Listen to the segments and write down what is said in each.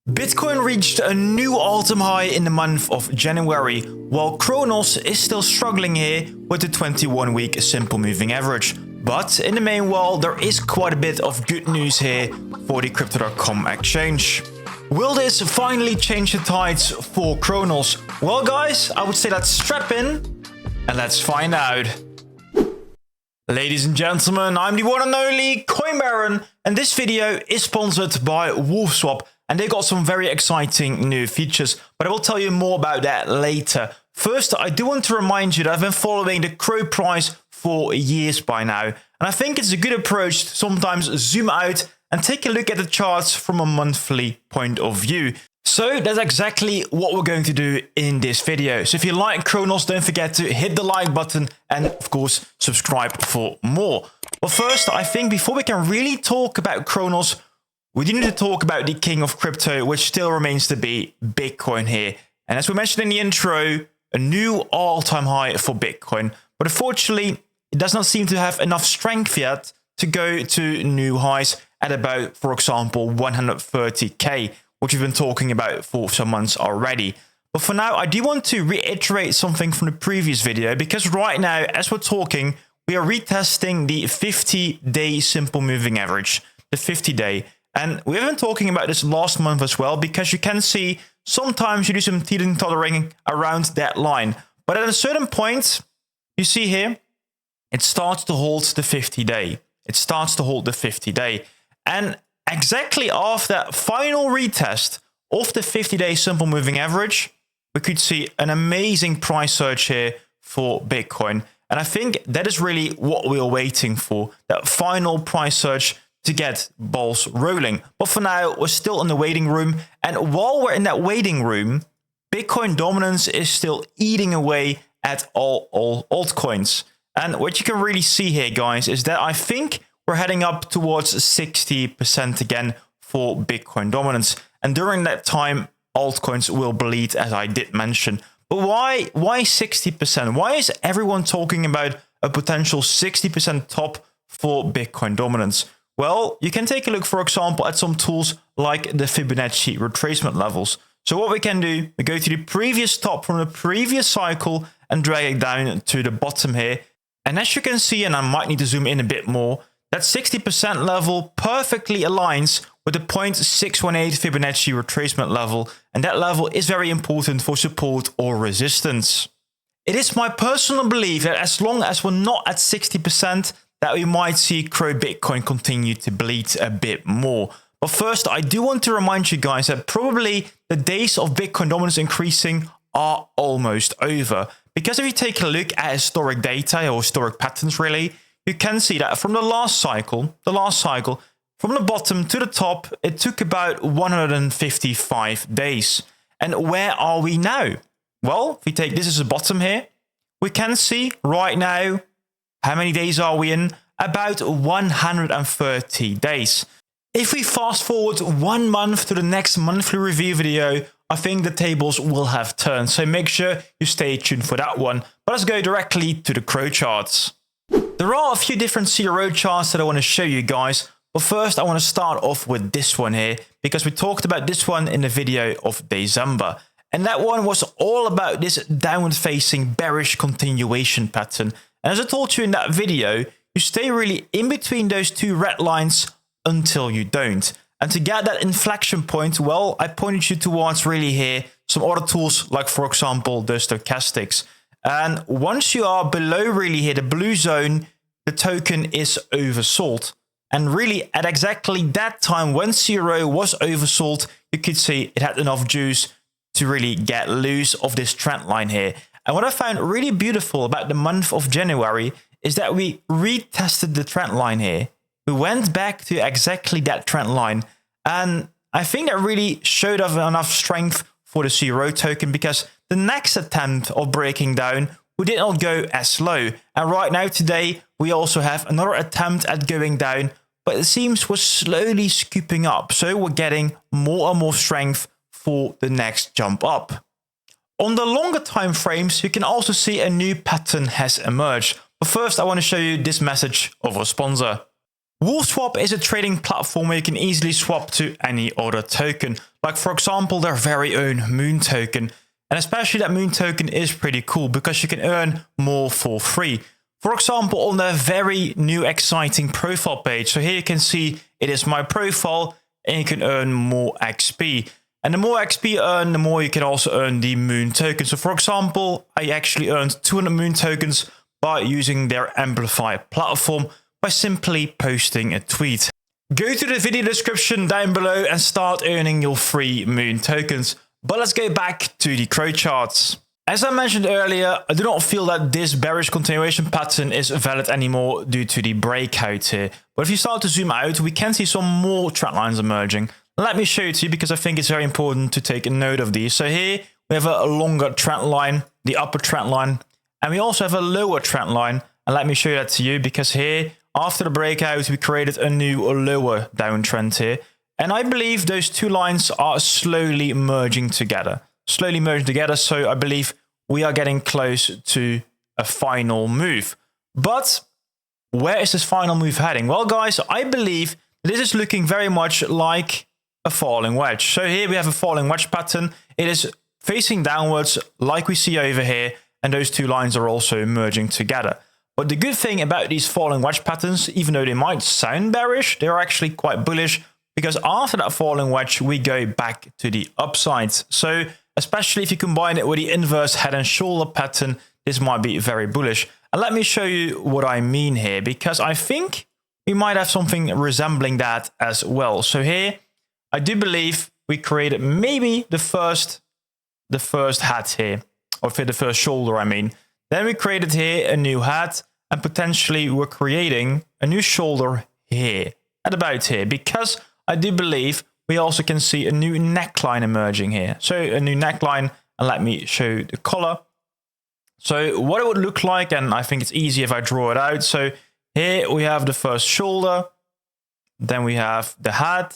Bitcoin reached a new all-time high in the month of January, while Cronos is still struggling here with the 21-week simple moving average. But in the main world, there is quite a bit of good news here for the Crypto.com exchange. Will this finally change the tides for Cronos? Well guys, I would say let's strap in and let's find out. Ladies and gentlemen, I'm the one and only Coin Baron, and this video is sponsored by WolfSwap. And they got some very exciting new features, but I will tell you more about that later. First, I do want to remind you that I've been following the CRO price for years by now. And I think it's a good approach to sometimes zoom out and take a look at the charts from a monthly point of view. So that's exactly what we're going to do in this video. So if you like Cronos, don't forget to hit the like button and of course, subscribe for more. But first, I think before we can really talk about Cronos, we do need to talk about the king of crypto, which still remains to be Bitcoin here. And as we mentioned in the intro, a new all-time high for Bitcoin. But unfortunately, it does not seem to have enough strength yet to go to new highs at about, for example, 130k, which we've been talking about for some months already. But for now, I do want to reiterate something from the previous video, because right now, as we're talking, we are retesting the 50-day simple moving average, the 50-day. And we've been talking about this last month as well, because you can see sometimes you do some teeter-tottering around that line. But at a certain point, you see here, it starts to hold the 50-day. It starts to hold the 50-day. And exactly after that final retest of the 50-day simple moving average, we could see an amazing price surge here for Bitcoin. And I think that is really what we are waiting for, that final price surge to get balls rolling. But for now, we're still in the waiting room. And while we're in that waiting room, Bitcoin dominance is still eating away at all altcoins. And what you can really see here, guys, is that I think we're heading up towards 60% again for Bitcoin dominance. And during that time, altcoins will bleed, as I did mention. But why 60%? Why is everyone talking about a potential 60% top for Bitcoin dominance? Well, you can take a look, for example, at some tools like the Fibonacci retracement levels. So what we can do, we go to the previous top from the previous cycle and drag it down to the bottom here. And as you can see, and I might need to zoom in a bit more, that 60% level perfectly aligns with the 0.618 Fibonacci retracement level. And that level is very important for support or resistance. It is my personal belief that as long as we're not at 60%, that we might see CRO Bitcoin continue to bleed a bit more. But first, I do want to remind you guys that probably the days of Bitcoin dominance increasing are almost over. Because if you take a look at historic data or historic patterns really, you can see that from the last cycle, from the bottom to the top, it took about 155 days. And where are we now? Well, if we take this as a bottom here, we can see right now, how many days are we in? About 130 days. If we fast forward 1 month to the next monthly review video, I think the tables will have turned. So make sure you stay tuned for that one. But let's go directly to the CRO charts. There are a few different CRO charts that I want to show you guys. But first, I want to start off with this one here, because we talked about this one in the video of December. And that one was all about this downward-facing bearish continuation pattern. And as I told you in that video, you stay really in between those two red lines until you don't. And to get that inflection point, well, I pointed you towards really here some other tools like, for example, the stochastics. And once you are below really here, the blue zone, the token is oversold. And really at exactly that time when CRO was oversold, you could see it had enough juice to really get loose of this trend line here. And what I found really beautiful about the month of January is that we retested the trend line here. We went back to exactly that trend line. And I think that really showed off enough strength for the CRO token, because the next attempt of breaking down, we did not go as low. And right now today, we also have another attempt at going down, but it seems we're slowly scooping up. So we're getting more and more strength for the next jump up. On the longer time frames, you can also see a new pattern has emerged. But first, I want to show you this message of our sponsor. WolfSwap is a trading platform where you can easily swap to any other token. like for example their very own Moon token. And especially that Moon token is pretty cool because you can earn more for free. For example, on their very new exciting profile page. So here you can see it is my profile and you can earn more XP. And the more XP you earn, the more you can also earn the Moon token. So for example, I actually earned 200 Moon tokens by using their Amplify platform by simply posting a tweet. Go to the video description down below and start earning your free Moon tokens. But let's go back to the CRO charts. As I mentioned earlier, I do not feel that this bearish continuation pattern is valid anymore due to the breakout here. But if you start to zoom out, we can see some more trend lines emerging. Let me show it to you because I think it's very important to take a note of these. So here we have a longer trend line, the upper trend line, and we also have a lower trend line. And let me show that to you because here, after the breakout, we created a new lower downtrend here. And I believe those two lines are slowly merging together. So I believe we are getting close to a final move. But where is this final move heading? Well, guys, I believe this is looking very much like a falling wedge. So here we have a falling wedge pattern. It is facing downwards like we see over here. And those two lines are also merging together. But the good thing about these falling wedge patterns, even though they might sound bearish, they're actually quite bullish. Because after that falling wedge, we go back to the upside. So especially if you combine it with the inverse head and shoulder pattern, this might be very bullish. And let me show you what I mean here, because I think we might have something resembling that as well. So here, I do believe we created maybe the first head here, or for the first shoulder, I mean. Then we created here a new head, and potentially we're creating a new shoulder here, at about here, because I do believe we also can see a new neckline emerging here. So a new neckline, and let me show the color. So what it would look like, and I think it's easy if I draw it out. So here we have the first shoulder, then we have the head,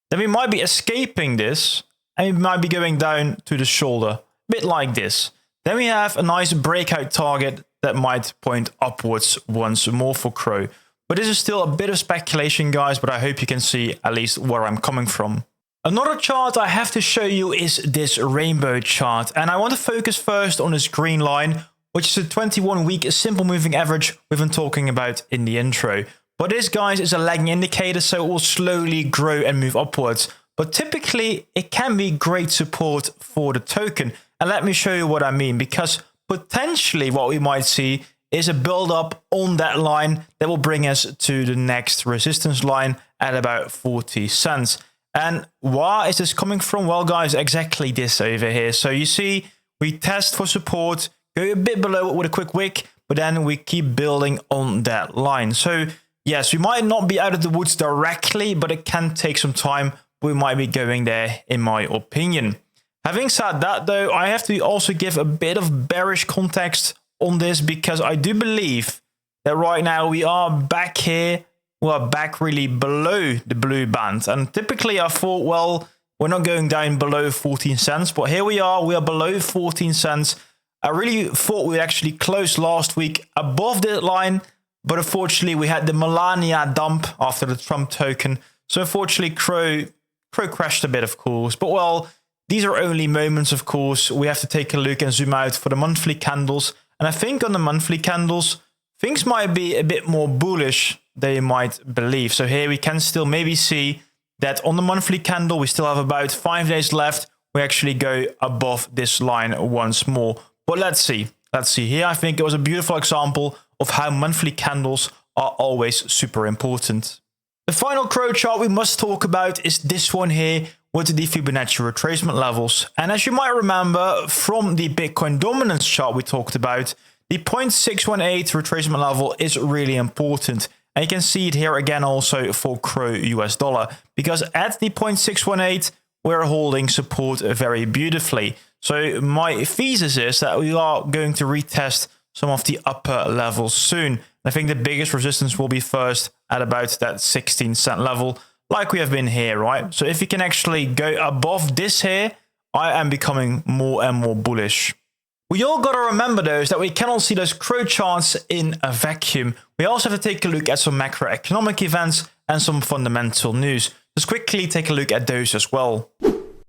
then we might be escaping this, and we might be going down to the shoulder, a bit like this. Then we have a nice breakout target that might point upwards once more for CRO. But this is still a bit of speculation, guys, but I hope you can see at least where I'm coming from. Another chart I have to show you is this rainbow chart. And I want to focus first on this green line, which is a 21-week simple moving average we've been talking about in the intro. But this, guys, is a lagging indicator, so it will slowly grow and move upwards. But typically, it can be great support for the token. And let me show you what I mean, because potentially what we might see is a build up on that line that will bring us to the next resistance line at about 40 cents. And why is this coming from? Well, guys, exactly this over here. So you see, we test for support, go a bit below it with a quick wick, but then we keep building on that line. So yes, we might not be out of the woods directly, but it can take some time. We might be going there, in my opinion. Having said that, though, I have to also give a bit of bearish context on this, because I do believe that right now we are back here. We are back really below the blue band. And typically I thought, well, we're not going down below 14 cents, but here we are below 14 cents. I really thought we actually closed last week above that line, but unfortunately we had the Melania dump after the Trump token. So unfortunately CRO crashed a bit, of course, but well, these are only moments, of course. We have to take a look and zoom out for the monthly candles. And I think on the monthly candles, things might be a bit more bullish than you might believe. So here we can still maybe see that on the monthly candle, we still have about 5 days left. We actually go above this line once more. But let's see. Here, I think it was a beautiful example of how monthly candles are always super important. The final CRO chart we must talk about is this one here, with the Fibonacci retracement levels. And as you might remember from the Bitcoin dominance chart we talked about, the 0.618 retracement level is really important. And you can see it here again also for CRO US dollar, because at the 0.618, we're holding support very beautifully. So my thesis is that we are going to retest some of the upper levels soon. I think the biggest resistance will be first at about that 16 cent level, like we have been here, right? So if we can actually go above this here, I am becoming more and more bullish. We all got to remember, though, is that we cannot see those CRO charts in a vacuum. We also have to take a look at some macroeconomic events and some fundamental news. Let's quickly take a look at those as well.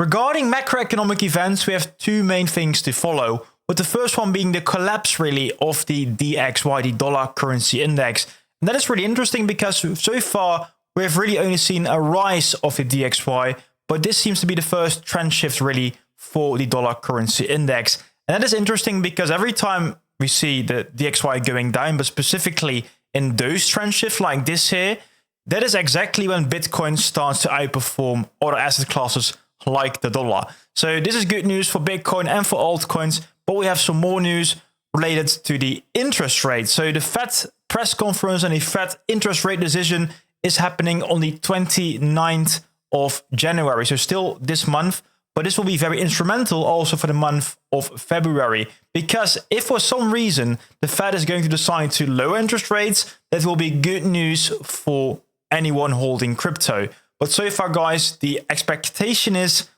Regarding macroeconomic events, we have two main things to follow, with the first one being the collapse really of the DXY, the dollar currency index. And that is really interesting because so far we have really only seen a rise of the DXY, but this seems to be the first trend shift really for the dollar currency index. And that is interesting because every time we see the DXY going down, but specifically in those trend shifts like this here, that is exactly when Bitcoin starts to outperform other asset classes like the dollar. So this is good news for Bitcoin and for altcoins, but we have some more news related to the interest rate. So the Fed press conference and the Fed interest rate decision is happening on the 29th of January. So still this month, but this will be very instrumental also for the month of February, because if for some reason the Fed is going to decide to lower interest rates, that will be good news for anyone holding crypto. But so far, guys, the expectation is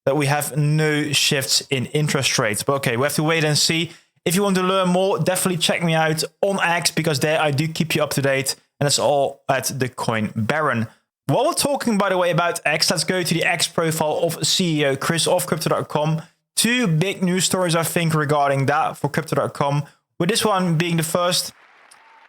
that we have no shifts in interest rates. But okay, we have to wait and see. If you want to learn more, definitely check me out on X, because there I do keep you up to date. And it's all at the Coin Baron. While we're talking, by the way, about X, let's go to the X profile of CEO Chris of Crypto.com. Two big news stories, I think, regarding that for Crypto.com. With this one being the first,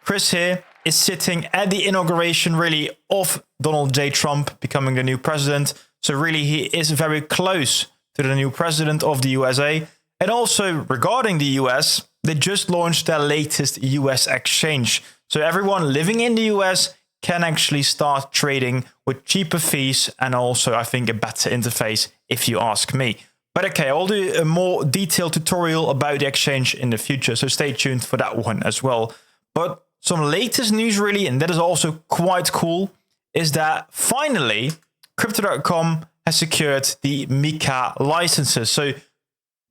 Chris here is sitting at the inauguration, really, of Donald J. Trump becoming the new president. So really, he is very close to the new president of the USA. And also regarding the US, they just launched their latest US exchange. So everyone living in the US can actually start trading with cheaper fees and also, I think, a better interface, if you ask me. But okay, I'll do a more detailed tutorial about the exchange in the future, so stay tuned for that one as well. But some latest news really, and that is also quite cool, is that finally Crypto.com has secured the MiCA licenses. So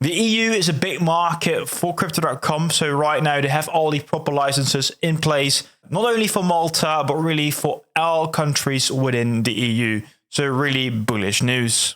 the EU is a big market for Crypto.com. So right now they have all the proper licenses in place, not only for Malta, but really for all countries within the EU. So really bullish news.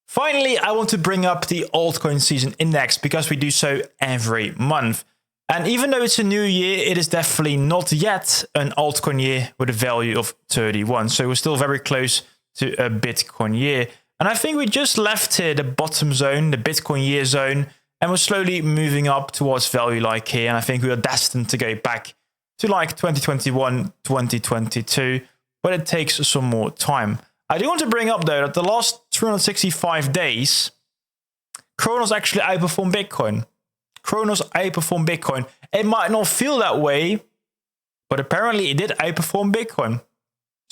Finally, I want to bring up the altcoin season index, because we do so every month. And even though it's a new year, it is definitely not yet an altcoin year with a value of 31. So we're still very close to a Bitcoin year. And I think we just left here the bottom zone, the Bitcoin year zone, and we're slowly moving up towards value like here. And I think we are destined to go back to like 2021, 2022, but it takes some more time. I do want to bring up though that the last 365 days, Cronos actually outperformed Bitcoin. Cronos outperformed Bitcoin. It might not feel that way, but apparently it did outperform Bitcoin.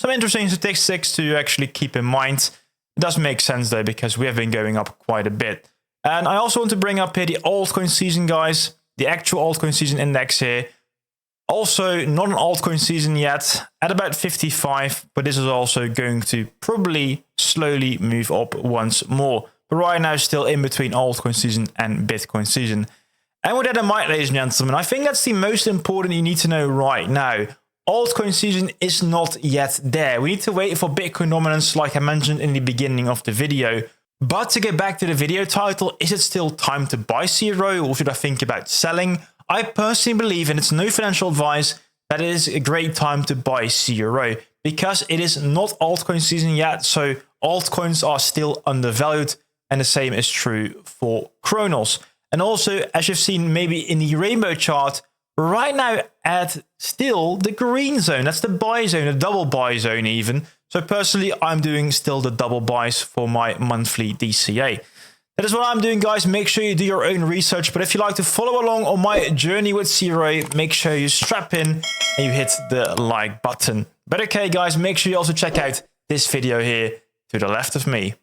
Some interesting statistics to actually keep in mind. It does make sense though, because we have been going up quite a bit. And I also want to bring up here the altcoin season, guys. The actual altcoin season index here. Also not an altcoin season yet, at about 55, but this is also going to probably slowly move up once more. But right now still in between altcoin season and Bitcoin season. And with that in mind, ladies and gentlemen, I think that's the most important you need to know right now. Altcoin season is not yet there. We need to wait for Bitcoin dominance, like I mentioned in the beginning of the video. But to get back to the video title, is it still time to buy CRO, or should I think about selling? I personally believe, and it's no financial advice, that it is a great time to buy CRO, because it is not altcoin season yet, so altcoins are still undervalued, and the same is true for Cronos. And also, as you've seen maybe in the rainbow chart, right now at still the green zone. That's the buy zone, the double buy zone even. So personally, I'm doing still the double buys for my monthly DCA. That is what I'm doing, guys. Make sure you do your own research. But if you like to follow along on my journey with CRO, make sure you strap in and you hit the like button. But okay, guys, make sure you also check out this video here to the left of me.